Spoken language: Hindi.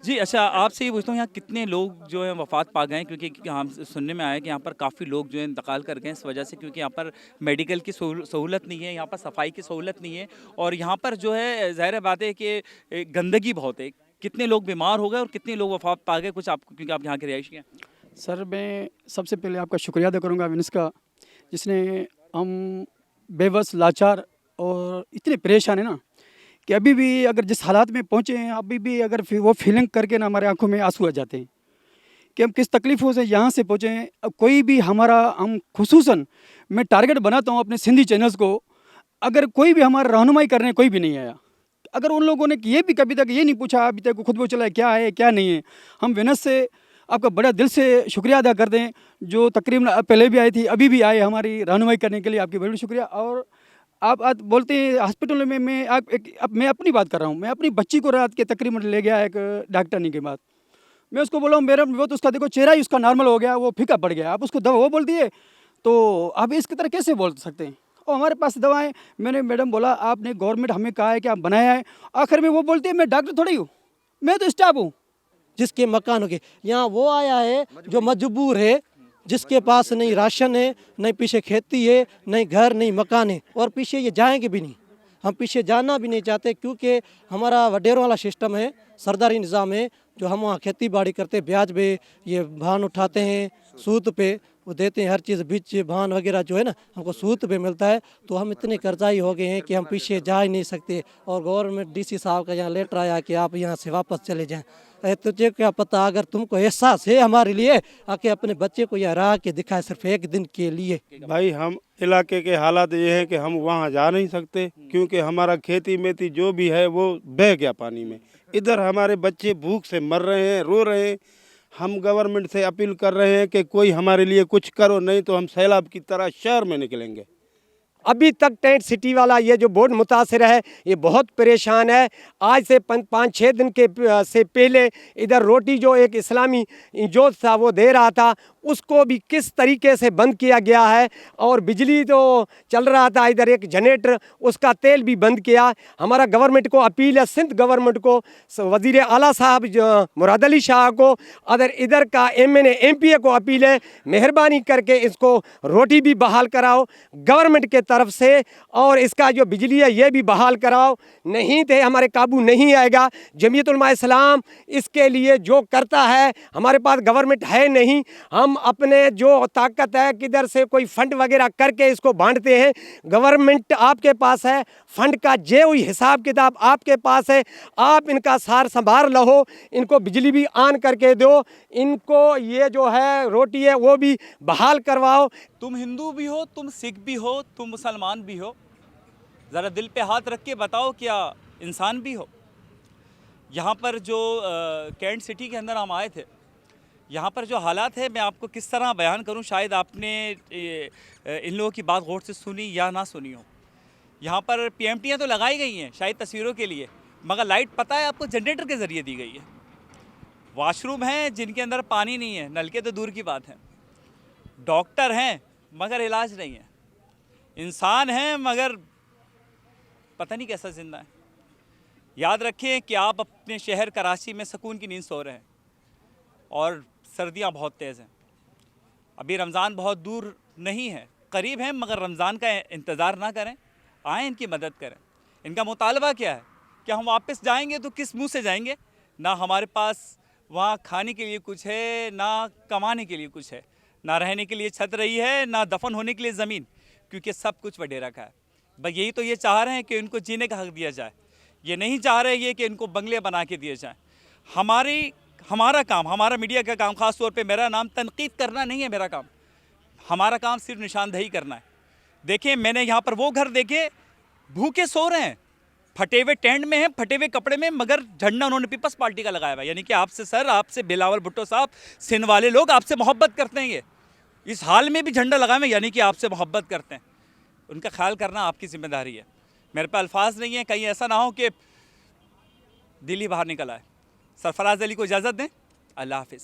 जी, अच्छा आपसे ये पूछता हूँ यहाँ कितने लोग जो हैं वफ़ात पा गए हैं? क्योंकि हम सुनने में आया है कि यहाँ पर काफ़ी लोग जो हैं इंतकाल कर गए हैं इस वजह से क्योंकि यहाँ पर मेडिकल की सहूलत नहीं है, यहाँ पर सफाई की सहूलत नहीं है और यहाँ पर जो है ज़ाहिर-सी बात है कि गंदगी बहुत है। कितने लोग बीमार हो गए और कितने लोग वफ़ात पा गए? कुछ आप क्योंकि आप यहाँ के रहायशी हैं। सर, मैं सबसे पहले आपका शुक्रिया अदा करूँगा विनिस का, जिसने हम बेबस, लाचार और इतने परेशान हैं ना कि अभी भी अगर जिस हालात में पहुँचे हैं, अभी भी अगर वो फीलिंग करके ना हमारे आँखों में आँसू आ जाते हैं कि हम किस तकलीफ़ों से यहाँ से पहुँचे हैं। अब कोई भी हमारा हम खुसूसन मैं टारगेट बनाता हूँ अपने सिंधी चैनल्स को, अगर कोई भी हमारा रहनुमाई करने कोई भी नहीं आया। अगर उन लोगों ने ये भी कभी तक ये नहीं पूछा अभी तक खुद वो चला है क्या है, क्या नहीं है। हम विनस से आपका बड़ा दिल से शुक्रिया अदा करते हैं, जो तकरीबन पहले भी आई थी, अभी भी आए हमारी रहनुमाई करने के लिए, आपकी बड़ी शुक्रिया। और आप आज बोलते हैं हॉस्पिटल में मैं अपनी बात कर रहा हूँ। मैं अपनी बच्ची को रात के तकरीबन ले गया एक डॉक्टरनी के बाद। मैं उसको बोला मेरा वो तो उसका देखो चेहरा ही उसका नॉर्मल हो गया, वो फीका पड़ गया। आप उसको दवा वो बोल दिए, तो आप इसकी तरह कैसे बोल सकते हैं? और हमारे पास दवाएं, मैंने मैडम बोला आपने गवर्नमेंट हमें कहा है कि आप बनाया है। आखिर में वो बोलती है मैं डॉक्टर थोड़ी हूँ, मैं तो स्टाफ हूँ। जिसके मकान हो गए, यहाँ वो आया है जो मजबूर है, जिसके पास नहीं राशन है, नहीं पीछे खेती है, नहीं घर, नहीं मकान है, और पीछे ये जाएंगे भी नहीं। हम पीछे जाना भी नहीं चाहते क्योंकि हमारा वडेरों वाला सिस्टम है, सरदारी निज़ाम है, जो हम वहाँ खेती बाड़ी करते, ब्याज पे ये भान उठाते हैं, सूद पे वो देते हैं, हर चीज़ बीज भान वगैरह जो है ना हमको सूद पे मिलता है। तो हम इतने कर्जाई हो गए हैं कि हम पीछे जा ही नहीं सकते। और गवर्नमेंट डीसी साहब का यहाँ लेटर आया कि आप यहाँ से वापस चले जाएं। तुझे क्या पता, अगर तुमको एहसास है हमारे लिए, आके अपने बच्चे को यहाँ रह के दिखाए सिर्फ एक दिन के लिए। भाई हम इलाके के हालात ये है कि हम वहाँ जा नहीं सकते क्योंकि हमारा खेती मेथी जो भी है वो बह गया पानी में। इधर हमारे बच्चे भूख से मर रहे हैं, रो रहे हैं। हम गवर्नमेंट से अपील कर रहे हैं कि कोई हमारे लिए कुछ करो, नहीं तो हम सैलाब की तरह शहर में निकलेंगे। अभी तक टेंट सिटी वाला ये जो बोर्ड मुतासर है, ये बहुत परेशान है। आज से 5-6 दिन के से पहले इधर रोटी जो एक इस्लामी जो था वो दे रहा था, उसको भी किस तरीके से बंद किया गया है। और बिजली तो चल रहा था, इधर एक जनरेटर, उसका तेल भी बंद किया। हमारा गवर्नमेंट को अपील है, सिंध गवर्नमेंट को, वज़ीर आला साहब मुराद अली शाह को, अगर इधर का MNA MPA को अपील है, मेहरबानी करके इसको रोटी भी बहाल कराओ गवर्नमेंट के तरफ से, और इसका जो बिजली है ये भी बहाल कराओ, नहीं तो हमारे काबू नहीं आएगा। जमीयत उलमा इस्लाम इसके लिए जो करता है, हमारे पास गवर्नमेंट है नहीं, हम अपने जो ताकत है किधर से कोई फंड वगैरह करके इसको बांटते हैं। गवर्नमेंट आपके पास है, फंड का जे हुई हिसाब किताब आपके पास है, आप इनका सार संभाल लो, इनको बिजली भी ऑन करके दो, इनको ये जो है रोटी है वो भी बहाल करवाओ। तुम हिंदू भी हो, तुम सिख भी हो, तुम मुसलमान भी हो, ज़रा दिल पे हाथ रख के बताओ क्या इंसान भी हो? यहाँ पर जो कैंट सिटी के अंदर हम आए थे, यहाँ पर जो हालात है मैं आपको किस तरह बयान करूँ, शायद आपने इन लोगों की बात गौर से सुनी या ना सुनी हो। यहाँ पर PMTयाँ तो लगाई गई हैं शायद तस्वीरों के लिए, मगर लाइट पता है आपको जनरेटर के ज़रिए दी गई है। वॉशरूम हैं जिनके अंदर पानी नहीं है, नलके तो दूर की बात है। डॉक्टर हैं मगर इलाज नहीं है। इंसान हैं मगर पता नहीं कैसा जिंदा है। याद रखें कि आप अपने शहर कराची में सुकून की नींद सो रहे हैं और सर्दियां बहुत तेज़ हैं। अभी रमज़ान बहुत दूर नहीं है, करीब है, मगर रमज़ान का इंतज़ार ना करें, आएँ इनकी मदद करें। इनका मुतालबा क्या है कि हम वापस जाएंगे तो किस मुंह से जाएंगे? ना हमारे पास वहाँ खाने के लिए कुछ है, ना कमाने के लिए कुछ है, ना रहने के लिए छत रही है, ना दफन होने के लिए ज़मीन, क्योंकि सब कुछ वडेरा का है। बस यही तो ये चाह रहे हैं कि इनको जीने का हक दिया जाए। ये नहीं चाह रहे ये कि इनको बंगले बना के दिए जाएँ। हमारा काम, हमारा मीडिया का काम, ख़ास तौर पे मेरा नाम तनकीद करना नहीं है। मेरा काम, हमारा काम सिर्फ निशानदही करना है। देखें, मैंने यहाँ पर वो घर देखे, भूखे सो रहे हैं, फटे हुए टेंट में हैं, फटे हुए कपड़े में, मगर झंडा उन्होंने पीपल्स पार्टी का लगाया हुआ है। यानी कि आपसे सर, आपसे बिलावल भुट्टो साहब, सिंध वाले लोग आपसे मोहब्बत करते हैं। ये इस हाल में भी झंडा लगाए हुए, यानी कि आपसे मोहब्बत करते हैं। उनका ख्याल करना आपकी जिम्मेदारी है। मेरे पे अल्फाज नहीं है, कहीं ऐसा ना हो कि दिल ही बाहर निकल आए। सरफराज अली को इजाज़त दें। अल्लाह हाफिज़।